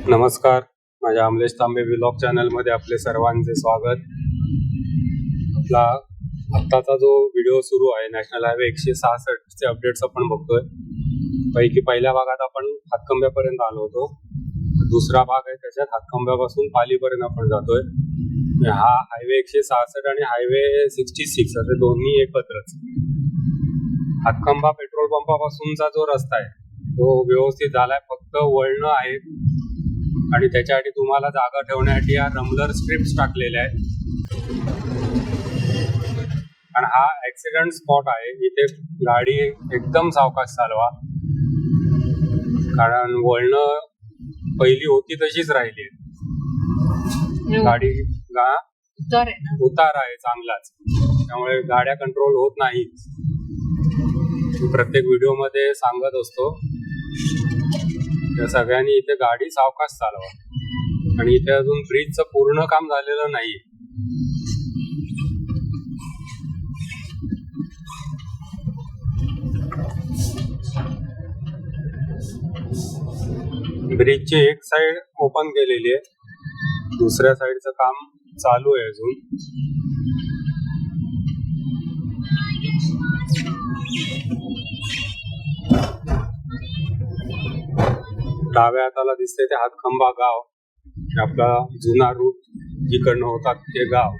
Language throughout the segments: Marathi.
नमस्कार, माझ्या अमलेश तांबे व्लॉग चॅनलमध्ये आपले सर्वांचे स्वागत. आपला आत्ताचा जो व्हिडिओ सुरू आहे नॅशनल हायवे 166चे अपडेट्स आपण बघतोय. पैकी पहिल्या भागात आपण हातकंब्यापर्यंत आलो होतो. दुसरा भाग आहे त्याच्यात हातकंब्यापासून पालीपर्यंत आपण जातोय. हा हायवे 166 आणि हायवे 66 असे दोन्ही एकत्रच. हातकंबा पेट्रोल पंपापासूनचा जो रस्ता आहे तो व्यवस्थित झालाय, फक्त वळणं आहेत आणि त्याच्यासाठी तुम्हाला जागा ठेवण्यासाठी या रमलर स्ट्रिप्स टाकलेल्या आहेत. आणि हा ऍक्सिडेंट स्पॉट आहे, इथे गाडी एकदम सावकाश चालवा, कारण वळणं पहिली होती तशीच राहिली. गाडी उतार आहे चांगलाच, त्यामुळे गाड्या कंट्रोल होत नाहीत. प्रत्येक व्हिडिओ मध्ये सांगत असतो त्या सगळ्यांनी इथे गाडी सावकाश चालवा. आणि इथे अजून ब्रिजचं पूर्ण काम झालेलं नाही. ब्रिजची एक साइड ओपन केलेली आहे, दुसऱ्या साइडचं काम चालू आहे अजून. डाव्या हाताला दिसते ते हातखंबा गाव, आपला जुना रूट जिकडनं होता ते गाव.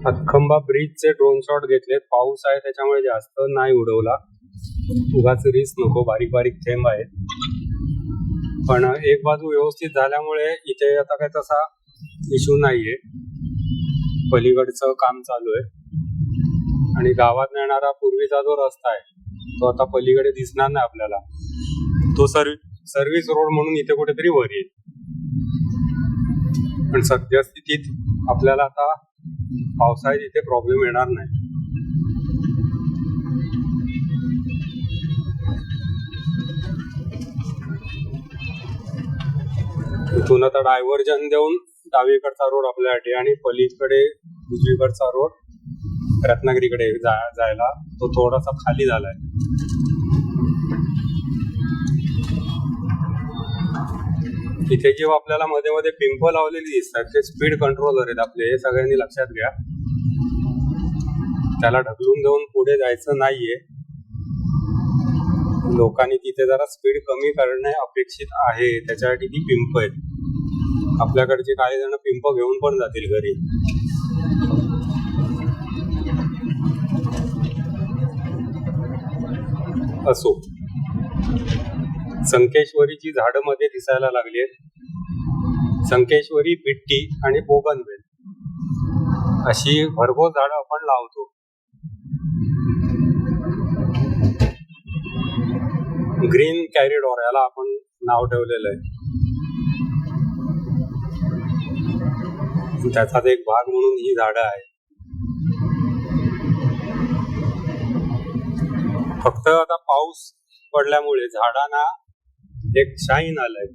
हातखंबा ब्रिजचे ड्रोन शॉट घेतलेत. पाऊस आहे त्याच्यामुळे जास्त नाही उडवला, उगाच रिस्क नको. बारीक बारीक थेंब आहेत, पण एक बाजू व्यवस्थित झाल्यामुळे इथे आता काय तसा इश्यू नाहीये. पलीकडचं काम चालू आहे आणि गावात येणारा पूर्वीचा जो रस्ता आहे तो आता पलीकडे दिसणार नाही आपल्याला. तो सर्व्हिस रोड म्हणून इथे कुठेतरी वर येईल. पण सद्यस्थितीत आपल्याला आता पावसाळ्यात इथे प्रॉब्लेम येणार नाही. इथून आता डायव्हर्जन देऊन डावीकडचा रोड आपल्यासाठी आणि पलीकडे उजवीकडचा रोड रत्नागिरीकडे जायला तो थोडासा खाली झालाय. इथे जेव्हा आपल्याला मध्ये मध्ये पिंप लावलेली दिसतात ते स्पीड कंट्रोलर आहेत आपले, हे सगळ्यांनी लक्षात घ्या. त्याला ढकलून देऊन पुढे जायचं नाहीये. लोकांनी तिथे जरा स्पीड कमी करणे अपेक्षित आहे, त्याच्यासाठी ती पिंप आहेत. आपल्याकडचे काही जण पिंप घेऊन पण जातील घरी. असो, संकेश्वरीची झाडं मध्ये दिसायला लागली आहेत. संकेश्वरी, बिट्टी आणि बोगनवेल अशी भरघोस झाडं आपण लावतो. ग्रीन कॅरिडॉर याला आपण नाव ठेवलेलं आहे. त्याचाच एक भाग म्हणून ही झाडं आहेत. फक्त आता पाऊस पडल्यामुळे झाडांना एक शाईन आलंय.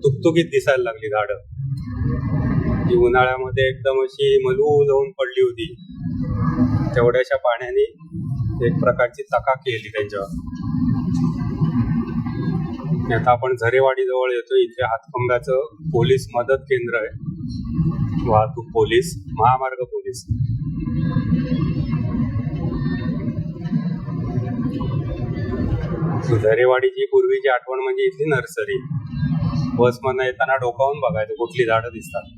तुकतुकीत दिसायला लागली झाडं. ती उन्हाळ्यामध्ये एकदम अशी मलूल होऊन पडली होती. तेवढ्याशा पाण्याने एक प्रकारची चकाकी केली त्यांच्यावर. आता आपण झरेवाडी जवळ येतो. इथे हातखंब्याचं पोलीस मदत केंद्र आहे. वाहतूक पोलीस, महामार्ग पोलीस. झरेवाडीची पूर्वीची आठवण म्हणजे इथली नर्सरी. बस मधनं येताना डोकावून बघायचं कुठली झाडं दिसतात.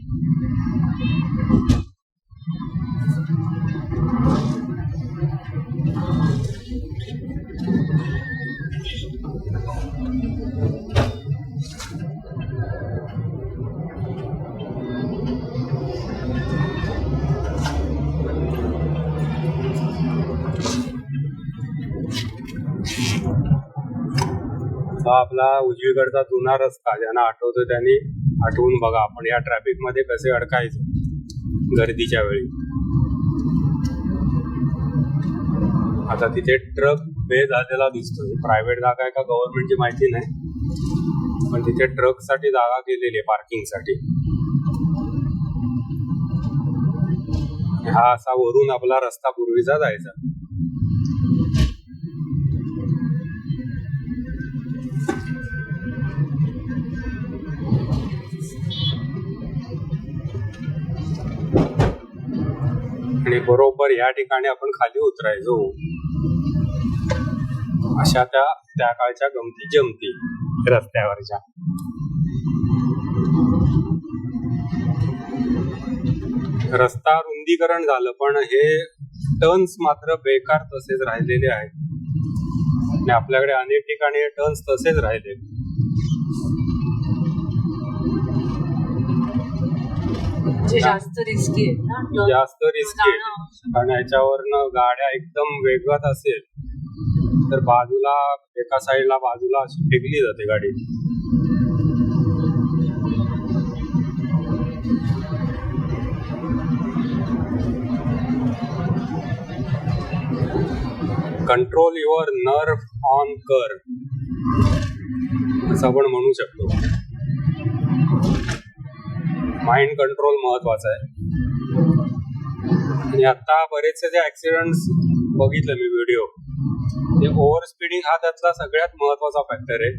हा आपला उजवीकडचा जुना रस्ता, ज्यांना आठवतो त्यांनी आठवून बघा. आपण या ट्रॅफिक मध्ये कसे अडकायचो गर्दीच्या वेळी. आता तिथे ट्रक बे झालेला दिसतोय. प्रायव्हेट जागा आहे का गव्हर्नमेंटची माहिती नाही, पण तिथे ट्रक साठी जागा केलेली आहे पार्किंग साठी. हा असा वरून आपला रस्ता पूर्वीचा जायचा. आणि बरोबर या ठिकाणी आपण खाली उतरायचो. अशा त्या काळच्या गमती जमती रस्त्यावरच्या. रस्ता रुंदीकरण झालं, पण हे टर्न्स मात्र बेकार तसेच राहिलेले आहेत. आणि आपल्याकडे अनेक ठिकाणी हे टर्न्स तसेच राहिले. जास्त रिस्की आहेत ना. जास्त रिस्की आहे, कारण याच्यावरनं गाड्या एकदम वेगात असेल तर बाजूला एका साईडला बाजूला अशी फेकली जाते गाडी. Control your nerve on curve असं आपण म्हणू शकतो. माइंड कंट्रोल महत्वाचा आहे. आणि आता बरेचसे जे ऍक्सिडेंट्स बघितले मी व्हिडिओ, ते ओव्हर स्पीडिंग हा त्यातला सगळ्यात महत्वाचा फॅक्टर आहे.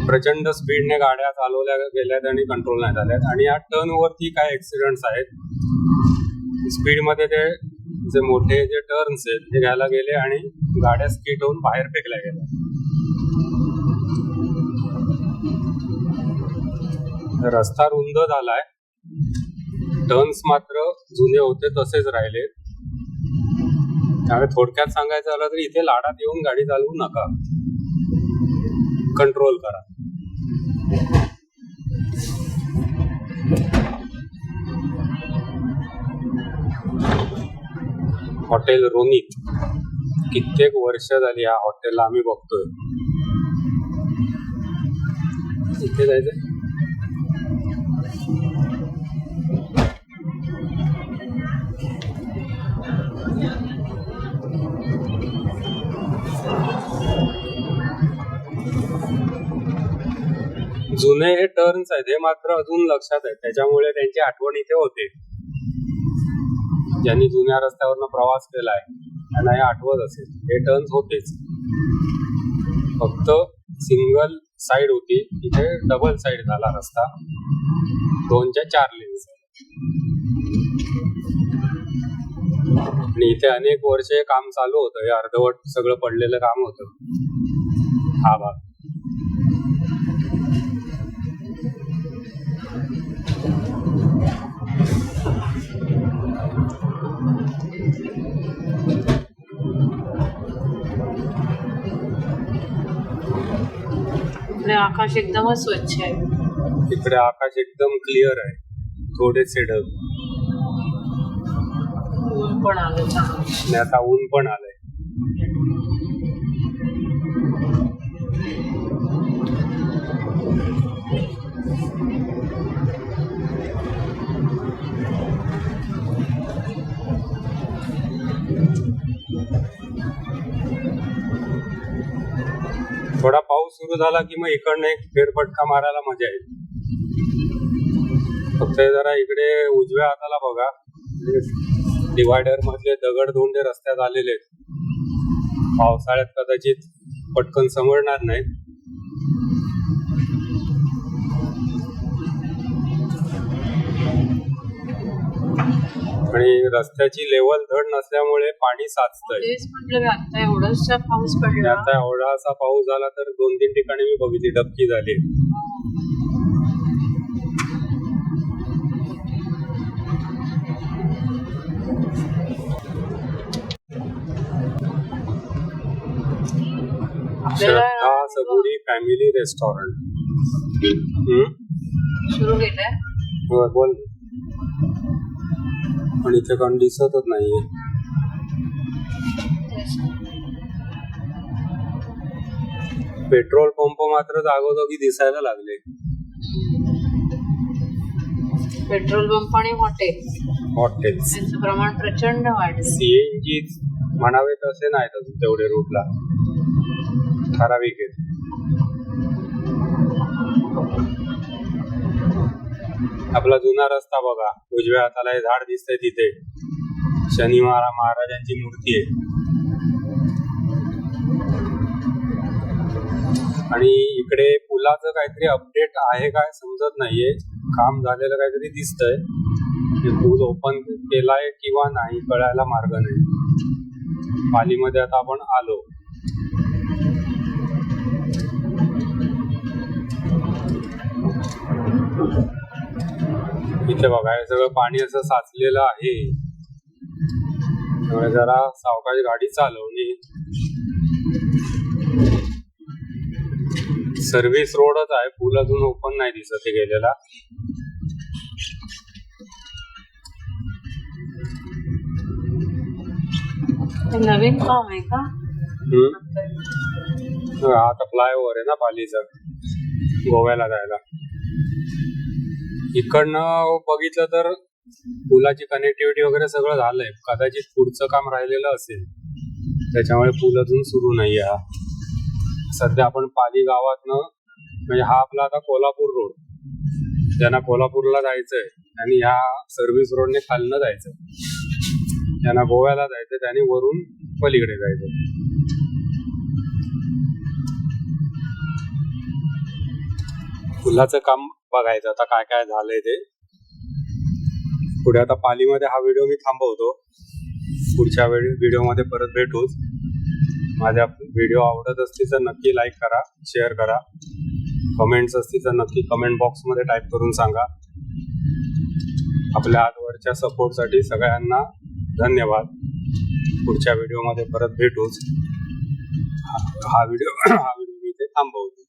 प्रचंड स्पीडने गाड्या चालवल्या गेल्यात आणि कंट्रोल नाही झाल्यात. आणि या टर्नवरती काय ऍक्सिडेंट्स आहेत, स्पीडमध्ये ते जे मोठे जे टर्न्स आहेत ते घ्यायला गेले आणि गाड्या स्किट होऊन बाहेर फेकल्या गेल्या. रस्ता रुंद झालाय, टर्न्स मात्र जुने होते तसेच राहिले. त्यामुळे थोडक्यात सांगायचं झालं तर इथे लाडात येऊन गाडी चालवू नका, कंट्रोल करा. हॉटेल रोनित, कित्येक वर्ष झाली या हॉटेलला आम्ही बघतोय. इथे जायचंय. जुने हे टर्न्स आहेत हे मात्र अजून लक्षात आहेत, त्याच्यामुळे त्यांची आठवण इथे होते. ज्यांनी जुन्या रस्त्यावरनं प्रवास केलाय त्यांना हे आठवत असेल. हे टर्न्स होतेच, फक्त सिंगल साइड होती, इथे डबल साइड झाला रस्ता, 2च्या 4 लेन्स. आणि इथे अनेक वर्षे काम चालू होतं. हे अर्धवट सगळं पडलेलं काम होतं हा भाग. आकाश एकदमच स्वच्छ आहे. इकडे आकाश एकदम क्लिअर आहे, थोडेसे ढग. ऊन पण आलं, आणि आता ऊन पण आलंय. थोडा पाऊस पाऊस सुरू झाला की मग इकडनं एक फेरफटका मारायला मजा येईल. फक्त जरा इकडे उजव्या हाताला बघा, डिवायडर मधले दगड धोंडे रस्त्यात आलेले आहेत. पावसाळ्यात कदाचित पटकन समजणार नाही. आणि रस्त्याची लेवल धड नसल्यामुळे पाणी साचतंय. तेच म्हटलं मी आता एवढासा पाऊस पडला. आता एवढासा पाऊस झाला तर 2-3 ठिकाणी मी बघितली डबकी झाली. श्रद्धा सबुरी फॅमिली रेस्टॉरंट. सुरू केलंय. बोल. पण इथे कोण दिसतच नाहीये. पेट्रोल पंप मात्र जागोजागी दिसायला लागले. पेट्रोल पंप आणि हॉटेल्स त्यांचं प्रमाण प्रचंड वाढलं. सीएनजी म्हणावे तसे नाहीत अजून तेवढे रूटला, ठराविक आहेत. आपला जुना रस्ता बघा, उजव्या हाताला हे झाड दिसतंय, तिथे शनी महाराजांची मूर्ती आहे. आणि इकडे पुलाचं काहीतरी अपडेट आहे काय समजत नाहीये. काम झालेलं काहीतरी दिसतंय. पूल ओपन केलाय किंवा नाही कळायला मार्ग नाही. पालीमध्ये आता आपण आलो. इथे बघा, हे सगळं पाणी असं साचलेलं आहे. त्यामुळे जरा सावकाश गाडी चालवणे. सर्व्हिस रोडच आहे, पूल अजून ओपन नाही दिसत गेलेला. नवीन काम आहे का? आता फ्लायओव्हर आहे ना पालीचा, गोव्याला जायला. इकडनं बघितलं तर पुलाची कनेक्टिव्हिटी वगैरे सगळं झालंय. कदाचित पुढचं काम राहिलेलं असेल, त्याच्यामुळे पूल अजून सुरू नाही आहे. सध्या आपण पाली गावातनं, म्हणजे हा आपला आता कोल्हापूर रोड, ज्यांना कोल्हापूरला जायचंय आणि ह्या सर्व्हिस रोडने खालनं जायचं, ज्यांना गोव्याला जायचं त्याने वरून पलीकडे जायचं. पुलाचं काम बघायचं आता काय काय झालंय ते. पुढे आता पालीमध्ये हा व्हिडिओ मी थांबवतो. पुढच्या व्हिडिओमध्ये परत भेटूच. माझ्या व्हिडिओ आवडत असतील तर नक्की लाईक करा, शेअर करा. कमेंट्स असतील तर नक्की कमेंट बॉक्समध्ये टाईप करून सांगा. आपल्या आजवरच्या सपोर्टसाठी सगळ्यांना धन्यवाद. पुढच्या व्हिडिओमध्ये परत भेटूच. हा व्हिडिओ मी इथे थांबवतो.